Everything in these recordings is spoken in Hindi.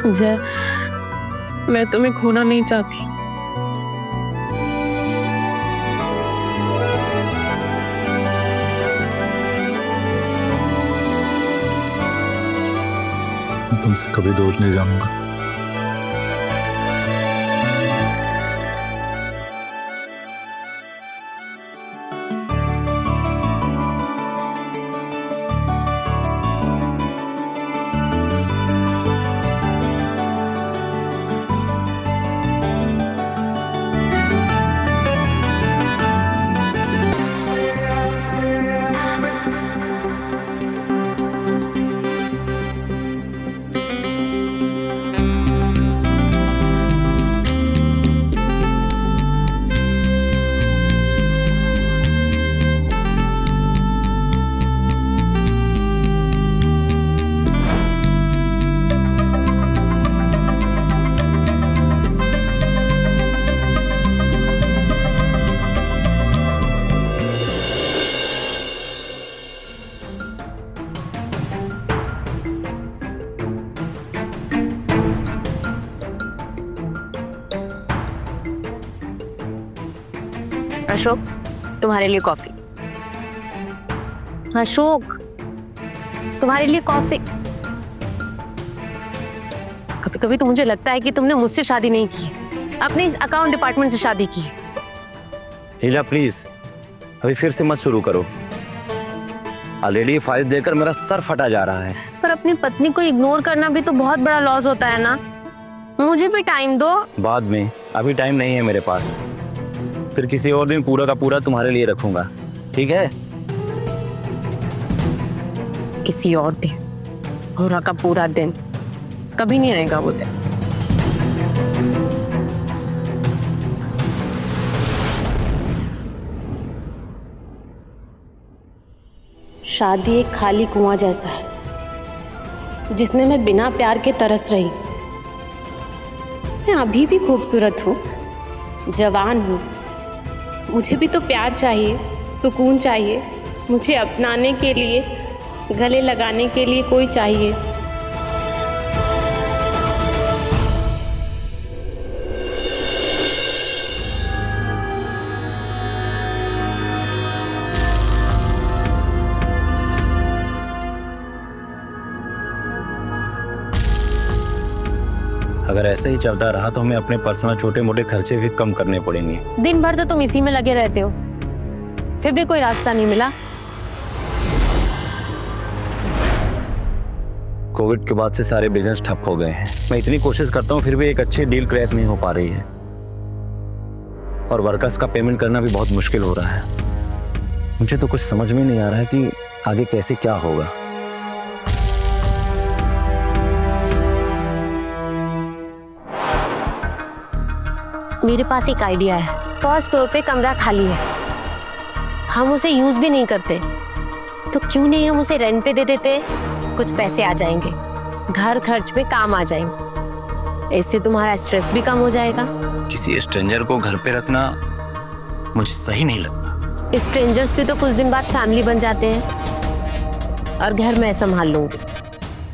जय, मैं तुम्हें खोना नहीं चाहती। तुमसे कभी दूर नहीं जाऊंगा। अशोक, तुम्हारे लिए कॉफी। अशोक, तुम्हारे लिए कॉफी। कभी कभी तो मुझे लगता है कि तुमने मुझसे शादी नहीं की, अपने इस अकाउंट डिपार्टमेंट से शादी की। हीला प्लीज, अभी फिर से मत शुरू करो। ऑलरेडी फाइल देकर मेरा सर फटा जा रहा है। पर अपनी पत्नी को इग्नोर करना भी तो बहुत बड़ा लॉस होता है ना। मुझे भी टाइम दो। बाद में, अभी टाइम नहीं है मेरे पास। फिर किसी और दिन पूरा का पूरा तुम्हारे लिए रखूंगा, ठीक है? किसी और दिन, पूरा का पूरा दिन कभी नहीं आएगा वो दिन। शादी एक खाली कुआं जैसा है जिसमें मैं बिना प्यार के तरस रही। मैं अभी भी खूबसूरत हूँ, जवान हूँ, मुझे भी तो प्यार चाहिए, सुकून चाहिए, मुझे अपनाने के लिए, गले लगाने के लिए कोई चाहिए। अगर ऐसे ही चलता रहा तो हमें अपने पर्सनल छोटे मोटे खर्चे भी कम करने पड़ेंगे। दिन भर तो तुम इसी में लगे रहते हो, फिर भी कोई रास्ता नहीं मिला। कोविड के बाद से सारे बिजनेस ठप हो गए हैं। मैं इतनी कोशिश करता हूँ फिर भी एक अच्छी डील क्रैक नहीं हो पा रही है, और वर्कर्स का पेमेंट करना भी बहुत मुश्किल हो रहा है। मुझे तो कुछ समझ में नहीं आ रहा है कि आगे कैसे क्या होगा। मेरे पास एक आइडिया है। फर्स्ट फ्लोर पे कमरा खाली है, हम उसे यूज भी नहीं करते, तो क्यों नहीं हम उसे रेंट पे दे देते? कुछ पैसे आ जाएंगे, घर खर्च पे काम आ जाएंगे, इससे तुम्हारा स्ट्रेस भी कम हो जाएगा। किसी स्ट्रेंजर को घर पे रखना मुझे सही नहीं लगता। स्ट्रेंजर्स भी तो कुछ दिन बाद फैमिली बन जाते हैं, और घर मैं संभाल लूंगी।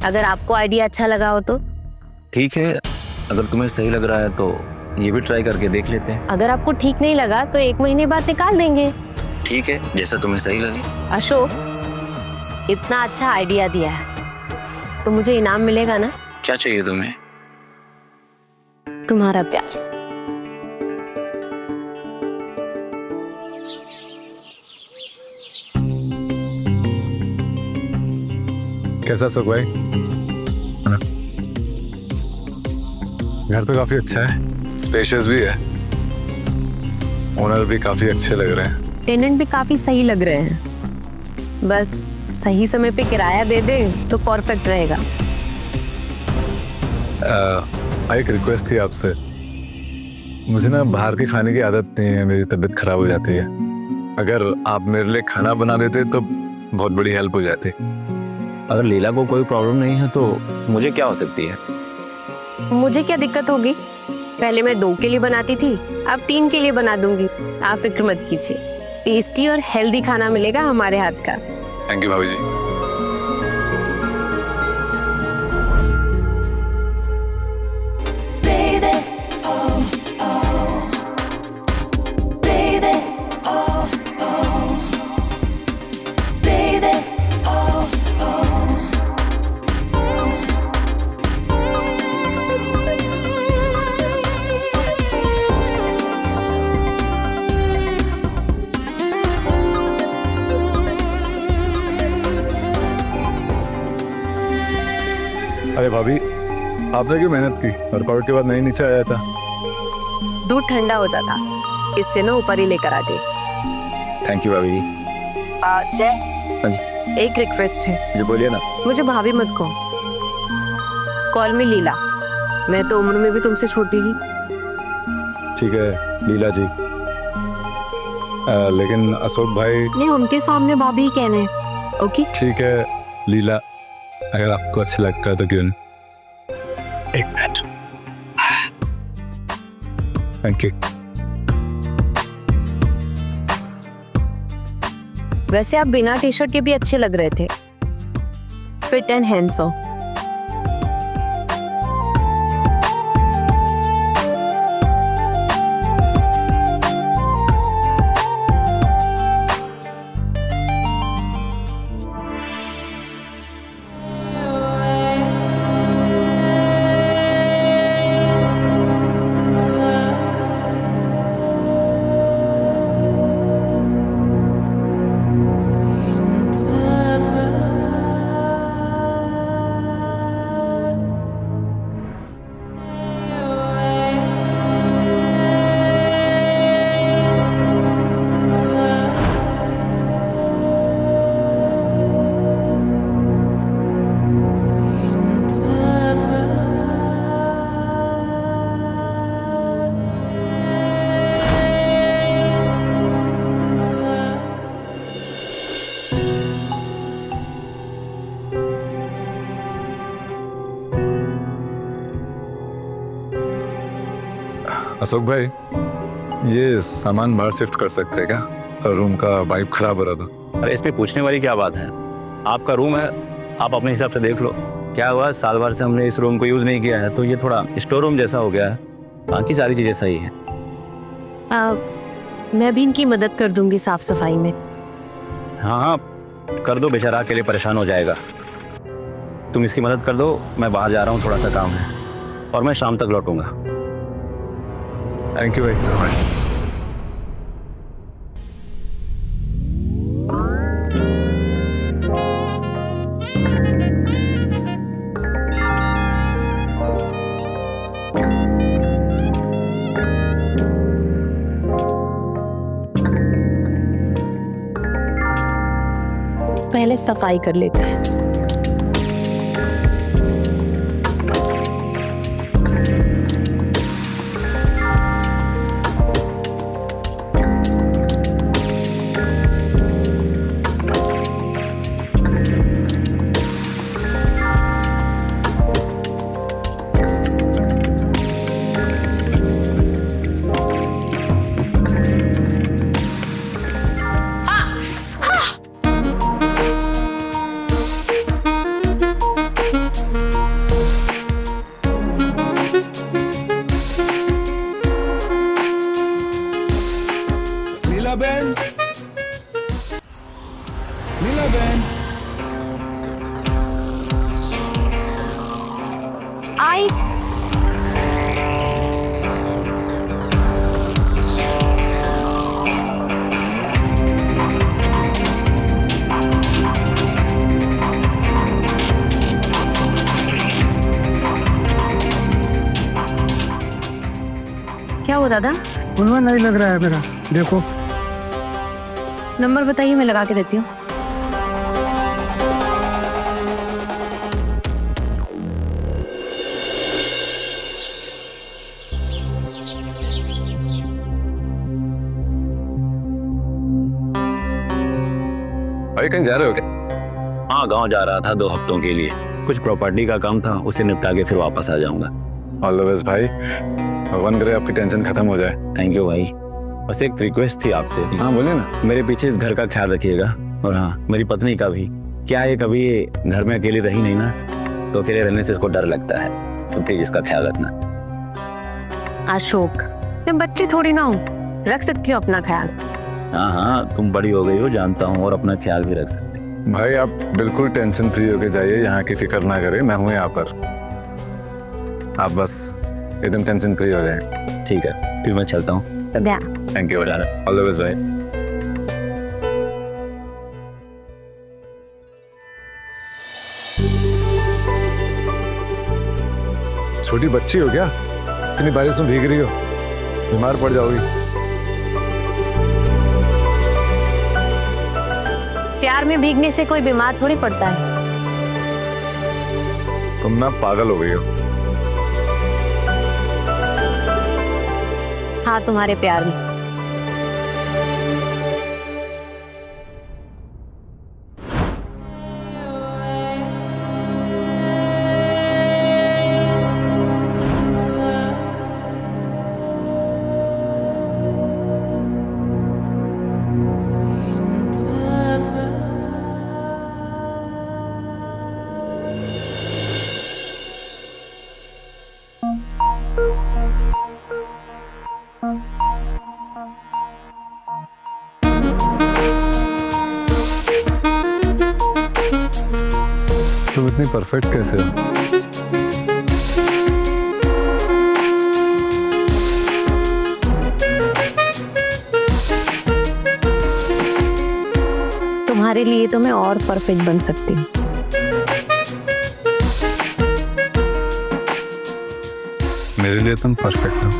अगर आपको आइडिया अच्छा लगा हो तो ठीक है, अगर तुम्हें सही लग रहा है तो ये भी ट्राई करके देख लेते हैं। अगर आपको ठीक नहीं लगा तो 1 महीने बाद निकाल देंगे। ठीक है, जैसा तुम्हें सही लगे। अशोक, इतना अच्छा आइडिया दिया है तो मुझे इनाम मिलेगा ना? क्या चाहिए तुम्हें? तुम्हारा प्यार। कैसा सुख भाई? घर तो काफी अच्छा है, स्पेशियस भी है, ओनर भी काफी अच्छे लग रहे हैं, टेनेंट भी काफी सही लग रहे हैं, बस सही समय पे किराया दे दे तो परफेक्ट रहेगा। एक रिक्वेस्ट थी आपसे। मुझे ना बाहर के खाने की आदत नहीं है, मेरी तबीयत खराब हो जाती है। अगर आप मेरे लिए खाना बना देते तो बहुत बड़ी हेल्प हो जाती। अगर लीला को कोई प्रॉब्लम नहीं है तो मुझे क्या हो सकती है? मुझे क्या दिक्कत होगी? पहले मैं 2 के लिए बनाती थी, अब 3 के लिए बना दूंगी। आप फिक्र मत कीजिए, टेस्टी और हेल्दी खाना मिलेगा हमारे हाथ का। थैंक यू भाभी जी। अरे भाभी, आपने क्यों मेहनत की? वर्कआउट के बाद नहीं नीचे आया था? दूध ठंडा हो जाता, इससे ना ऊपर ही लेकर आ गई। थैंक यू भाभी जी। जय, हाँ जी। एक रिक्वेस्ट है, जी बोलिए ना। मुझे भाभी मत कहो, कॉल मी लीला। मैं तो उम्र में भी तुमसे छोटी ही। ठीक है लीला जी। लेकिन अशोक भाई। नहीं, उनके सामने भाभी ही कहने हैं। ओके ठीक है लीला, अगर आपको अच्छा लगता है तो क्यों नहीं? एक मिनट। Thank you. वैसे आप बिना टी शर्ट के भी अच्छे लग रहे थे, फिट एंड हैंडसम। अशोक भाई, ये सामान बाहर शिफ्ट कर सकते हैं क्या? रूम का वाइब खराब हो रहा था। अरे इस पे पूछने वाली क्या बात है? आपका रूम है, आप अपने हिसाब से देख लो। क्या हुआ, साल भर से हमने इस रूम को यूज नहीं किया है तो ये थोड़ा स्टोर रूम जैसा हो गया है। बाकी सारी चीजें सही है। मैं भी इनकी मदद कर दूंगी साफ सफाई में। हाँ हाँ कर दो, बेचारा के लिए परेशान हो जाएगा। तुम इसकी मदद कर दो, मैं बाहर जा रहा हूँ, थोड़ा सा काम है और मैं शाम तक लौटूंगा। थैंक यू भाई। पहले सफाई कर लेते हैं। आई क्या हुआ दादा? उनमें नहीं लग रहा है मेरा, देखो। नंबर बताइए, मैं लगा के देती हूँ। भाई कहीं जा रहे हो क्या? हाँ गांव जा रहा था 2 हफ्तों के लिए, कुछ प्रॉपर्टी का काम था, उसे निपटा के फिर वापस आ जाऊंगा। ऑल द बेस्ट भाई, भगवान करे आपकी टेंशन खत्म हो जाए। थैंक यू भाई। बस एक रिक्वेस्ट थी आपसे। हाँ बोलिए ना। मेरे पीछे इस घर का ख्याल रखिएगा, और हाँ मेरी पत्नी का भी। क्या है, कभी ये घर में अकेली रही नहीं ना, तो अकेले रहने से इसको डर लगता है, तो प्लीज इसका ख्याल रखना। अशोक, मैं बच्ची थोड़ी ना हूँ, रख सकती हूँ अपना ख्याल। हाँ हाँ तुम बड़ी हो गई हो जानता हूँ, और अपना ख्याल भी रख सकती। भाई आप बिल्कुल टेंशन फ्री होके जाइए, यहाँ की फिक्र ना करें, मैं हूँ यहाँ पर। आप बस एकदम टेंशन फ्री हो जाए। ठीक है, फिर मैं चलता हूँ। Thank you, all the best भाई। छोटी बच्ची हो क्या? इतनी बारिश में भीग रही हो, बीमार पड़ जाओगी। प्यार में भीगने से कोई बीमार थोड़ी पड़ता है। तुम ना पागल हो गई हो। हाँ, तुम्हारे प्यार में। तुम इतनी परफेक्ट कैसे हो? तुम्हारे लिए तो मैं और परफेक्ट बन सकती हूँ। मेरे लिए तुम परफेक्ट हो,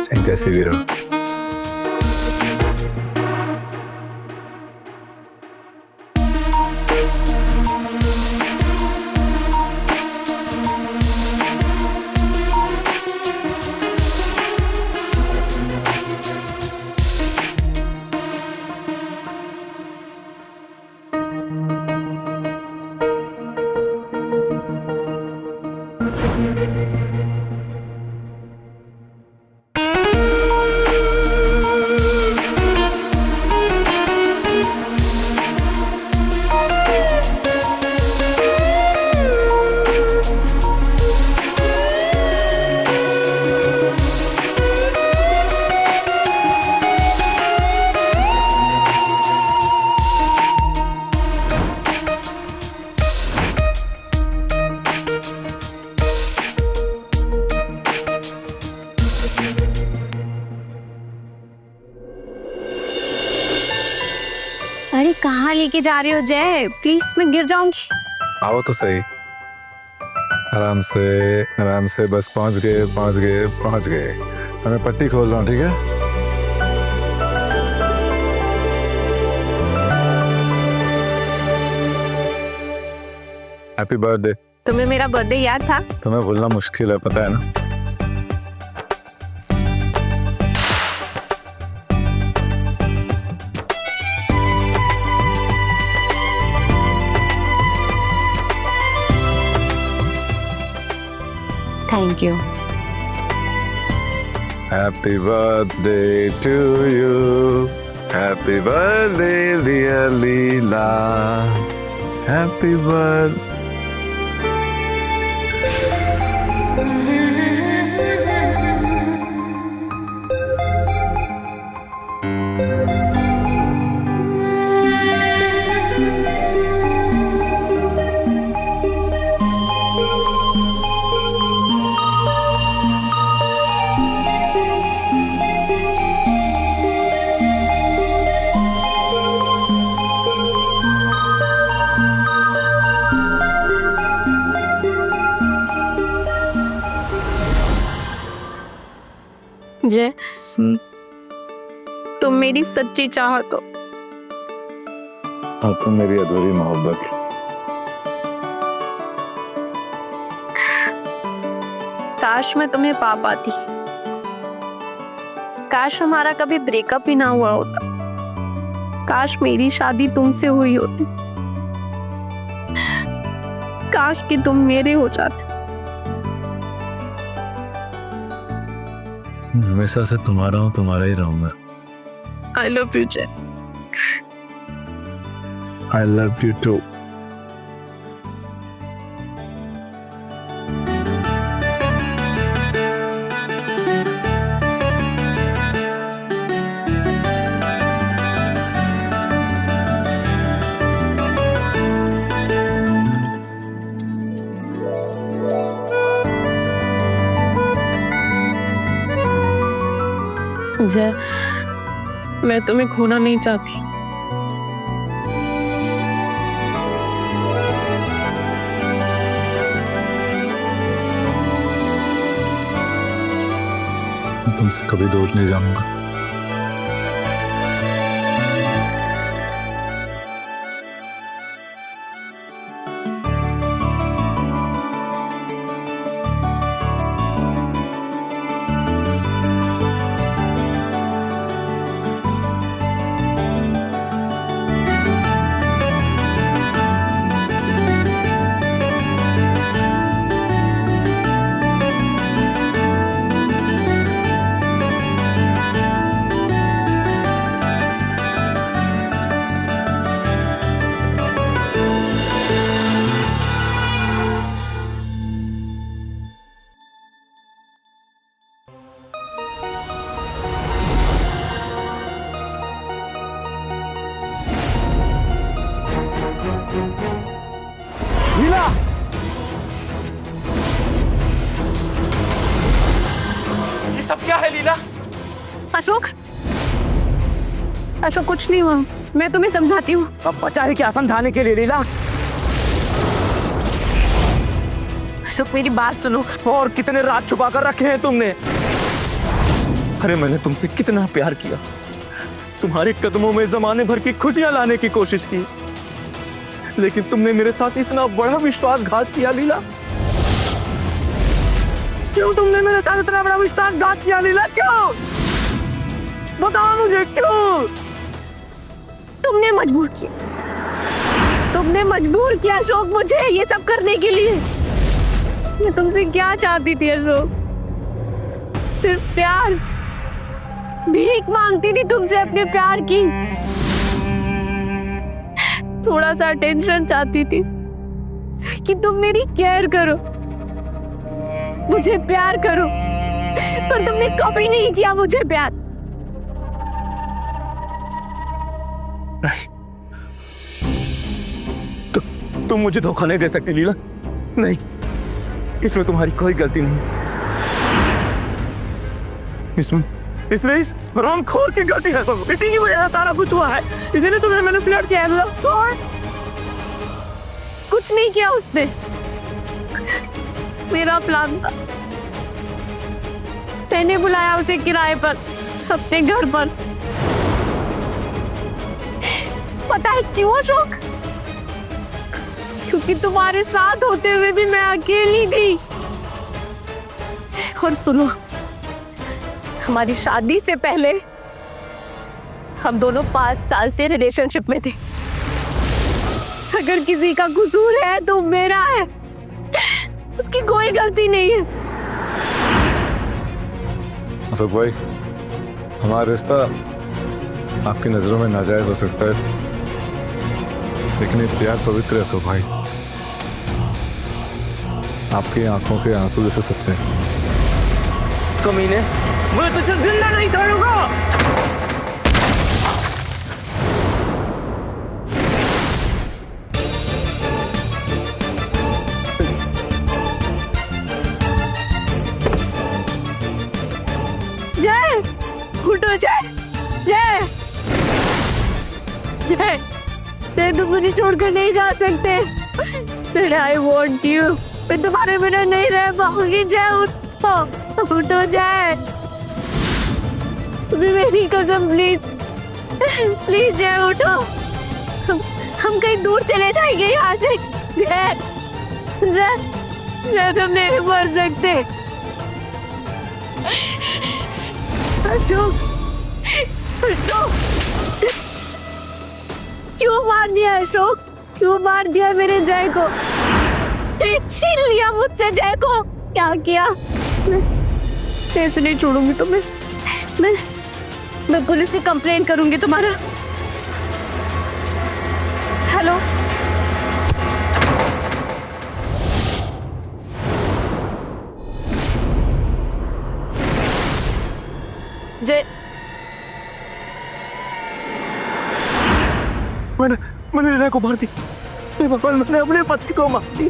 चाहे जैसे भी रहो। अरे कहाँ लेके जा रहे हो जय? प्लीज, मैं गिर जाऊंगी। आओ तो सही। आराम से बस पहुंच गए। मैं पट्टी खोल रहा हूँ, ठीक है? Happy birthday. तुम्हें मेरा बर्थडे याद था? तुम्हें भूलना मुश्किल है, पता है ना? Thank you. Happy birthday to you. Happy birthday, dear Leela. Happy birthday. जय, तुम मेरी सच्ची चाहत हो। और तुम मेरी अधूरी मोहब्बत। काश मैं तुम्हें पा पाती। काश हमारा कभी ब्रेकअप ही ना हुआ होता। काश मेरी शादी तुमसे हुई होती। काश कि तुम मेरे हो जाते। हमेशा से तुम्हारा हूँ, तुम्हारा ही रहूंगा। आई लव यू जय। I love you too. जय, मैं तुम्हें खोना नहीं चाहती। तुमसे कभी दूर नहीं जाऊंगा। लीला, ये सब क्या है लीला? अशोक, अशोक कुछ नहीं हुआ, मैं तुम्हें समझाती हूँ। अब बचा है क्या समझाने के लिए लीला? अशोक मेरी बात सुनो। और कितने राज छुपा कर रखे हैं तुमने? अरे मैंने तुमसे कितना प्यार किया, तुम्हारे कदमों में जमाने भर की खुशियां लाने की कोशिश की, लेकिन तुमने मेरे साथ इतना बड़ा विश्वासघात किया लीला। क्यों तुमने मेरे साथ इतना बड़ा विश्वासघात किया लीला? क्यों? बताओ मुझे क्यों? तुमने मजबूर किया, तुमने मजबूर किया अशोक मुझे ये सब करने के लिए। मैं तुमसे क्या चाहती थी अशोक? सिर्फ प्यार, भीख मांगती थी तुमसे अपने प्यार की। थोड़ा सा टेंशन चाहती थी कि तुम मेरी केयर करो, मुझे प्यार करो, पर तुमने कभी नहीं किया मुझे प्यार। तुम मुझे धोखा नहीं दे सकती लीला। नहीं, इसमें तुम्हारी कोई गलती नहीं। इसमें इस हरामखोर की गलती है सब। इसी की वजह से सारा कुछ हुआ है। इसीलिए तुम्हें मैंने फ्लर्ट किया है। कुछ नहीं किया उसने, मेरा प्लान था। मैंने बुलाया उसे किराए पर अपने घर पर। पता है क्यों अशोक? क्योंकि तुम्हारे साथ होते हुए भी मैं अकेली थी। और सुनो, हमारी शादी से पहले हम दोनों 5 साल से रिलेशनशिप में थे। अगर किसी का कसूर है तो मेरा है, उसकी कोई गलती नहीं है। अशोक भाई, हमारा रिश्ता आपकी नजरों में नाजायज हो सकता है, लेकिन ये प्यार पवित्र है अशोक भाई। आपकी आंखों के आंसू जैसे सच्चे हैं। कमीने, मैं तुझे जिंदा नहीं छोड़ूंगा। जय, उठो जय, जय, जय, जय, तुम मुझे छोड़कर नहीं जा सकते। जय, आई वॉन्ट यू। मैं तुम्हारे बिना नहीं रह पाऊंगी। जय उठो, उठो जय, तुम्हें मेरी कसम, प्लीज प्लीज जय उठो। हम कहीं दूर चले जाएंगे यहाँ से। जय, जय, जय, तुम नहीं मर सकते। अशोक, उठो। क्यों मार दिया अशोक? क्यों मार दिया मेरे जय को? छीन लिया मुझसे जय को। क्या किया? मैं ऐसे नहीं छोड़ूंगी तुम्हें। मैं पुलिस से कंप्लेन करूंगी तुम्हारा। हेलो, जय, मैंने लीला को मार दी। भगवान, मैंने अपने पति को मार दी।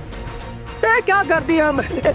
क्या कर दिया मैंने?